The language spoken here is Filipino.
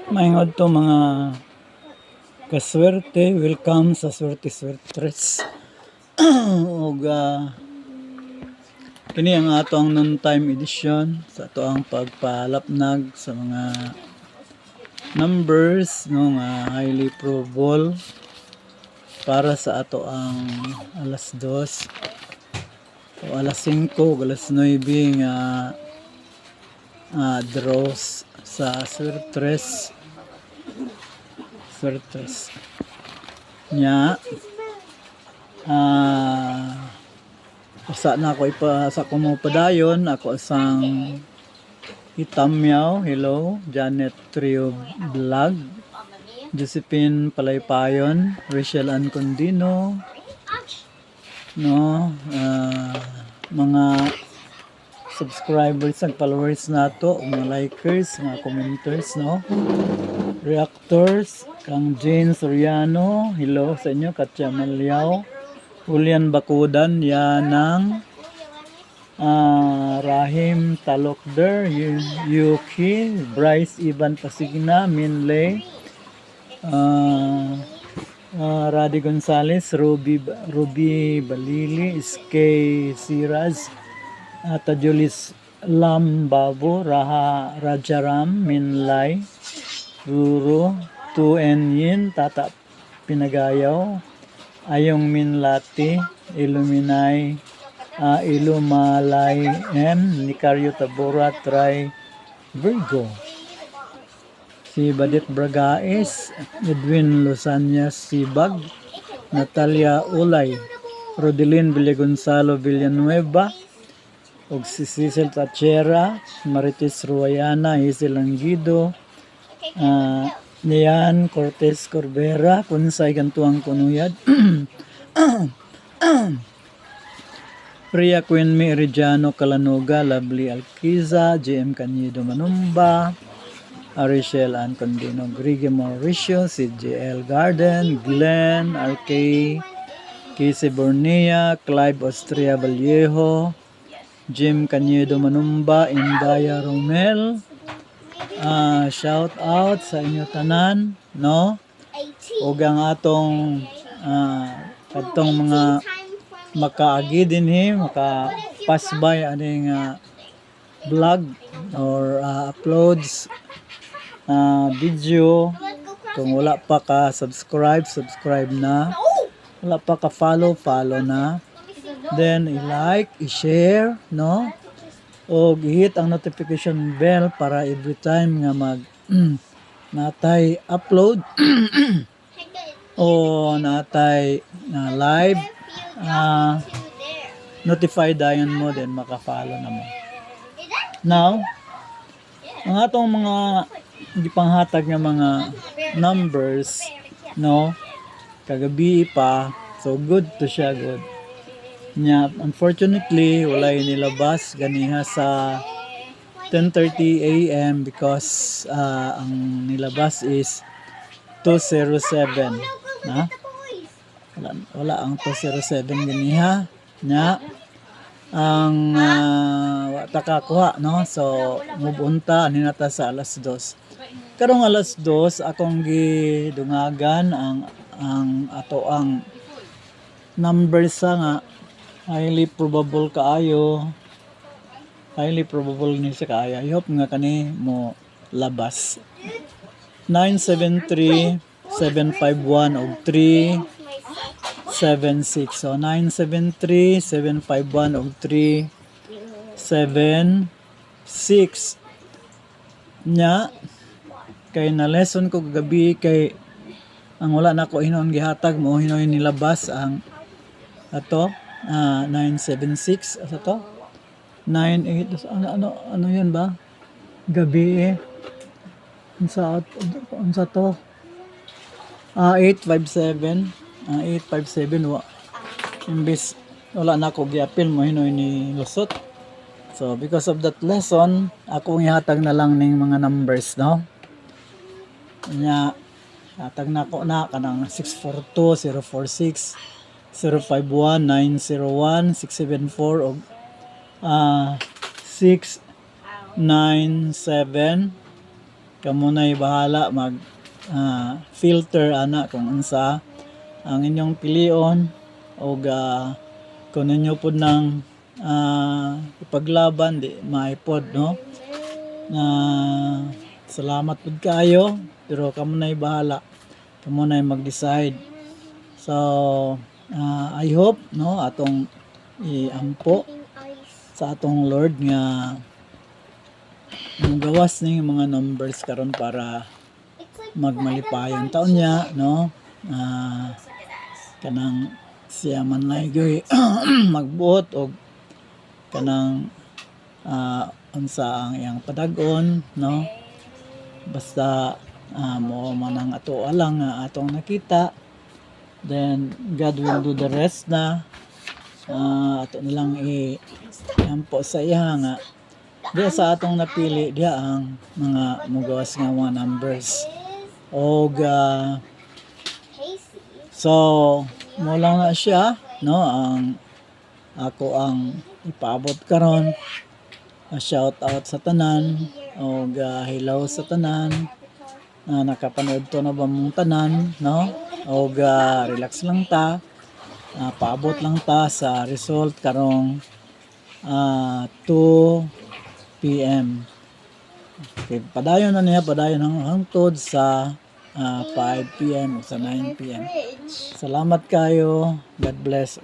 Maingod to mga kaswerte, welcome sa Swerte Swertres. ug kini ang ato ang non-time edition sa ato ang pagpalapnag sa mga numbers no nga highly probable para sa ato ang alas 2 o alas 5 o alas 9 nga draws sa Swertres nya. Usa na ako sa ko mo padayon ako isang itamyaw. Hello, Janet Trio Vlog, Josephine Palaypayon, Rachel Ann Condino, no, mga subscribers and followers nato, mga likers, mga commenters, no, reactors, kang Jane Soriano, hello sa inyo, Katya Malyaw, Julian Bakudan, Yanang, Rahim Talokder, Yuki, Bryce Ivan Pasigna, Minley, Radi Gonzales, Ruby Balili, SK Siraz, Tajulis Lambabo, Rajaram, Minlay, Ruro, Tuenyin, Tata Pinagayaw, Ayong Minlati, Illuminay, Ilumalay M, Nicario Tabora, Try Virgo, si Badit Bragaes, Edwin Losanyas Sibag, Natalia Ulay, Rodelin Villagonzalo Villanueva, ug si Cecil Tachera, Marites Ruayana, Hazel Anguido, Nian Cortez Corbera, Kunsay Gantuang Kunuyad, Priya Quenme Erigiano Calanuga, Lovely Alquiza, JM Canyido Manumba, Rachel Ann Condino, Grigi Mauricio, si JL Garden, Glenn, RK, Casey Bornea, Clive Austria Vallejo, Jim Canyido Manumba, Indaya Romel, shout out sa inyo tanan, no, ug ang atong mga makaagi dinhi, maka pass by aning vlog or uploads video. Kung wala pa ka subscribe na, wala pa ka follow na, then i-like, i-share, no, o hit ang notification bell para every time nga natay upload o natay live, notify dayon mo, then maka-follow na mo. Now, ang atong mga gipanghatag nga mga numbers, no, kagabi pa, so good to siya, good nya. Unfortunately walay nilabas ganiha sa 10:30 AM because ang nilabas is 207 na, wala ang 207 ganiha nya ang takakuha, no, so mubunta ninata sa alas 2. Karong alas 2 akong gidungagan ang ato ang number sa nga highly probable ni siya kaayo. I hope nga kani mo labas. 973 751 og 376. So 973 751 og 376 nya. Kay na lesson ko gabi kay ang wala na ko hinon gihatag mo hinoy nilabas ang ato 976 asa to 98 ano yun ba gabi unsa to 857 imbis wala na ko giapil mo hinoy ni lusot. So because of that lesson ako ihatag na lang ning mga numbers, no, nya hatag na ko na kanang 642 046 051 901 674 og 697 kamo na'y bahala mag filter ana kung unsa ang inyong pilion o kung ninyo po ng ipaglaban di maipod no na salamat pud kayo pero kamo na'y bahala, kamo na'y mag-decide. So I hope no atong iampo sa atong Lord nga gawas ning mga numbers karon para magmalipayon taon niya no. Kanang siya man laygoy magbuot og kanang unsa ang iyang padag-on no, basta mo man ang ato lang nga atong nakita, then God will do the rest na ato nilang iampo sa iya nga diya sa atong napili diya ang mga mugawas nga mga numbers og so mo lang na siya no ang ako ang ipaabot karon. Shout out sa tanan o hello sa tanan na nakapanood to na ba mong tanan no o relax lang ta, paabot lang ta sa result karong 2 PM. Okay, padayon na niya, padayon hangtod sa 5 PM o sa 9 PM. Salamat kayo, God bless.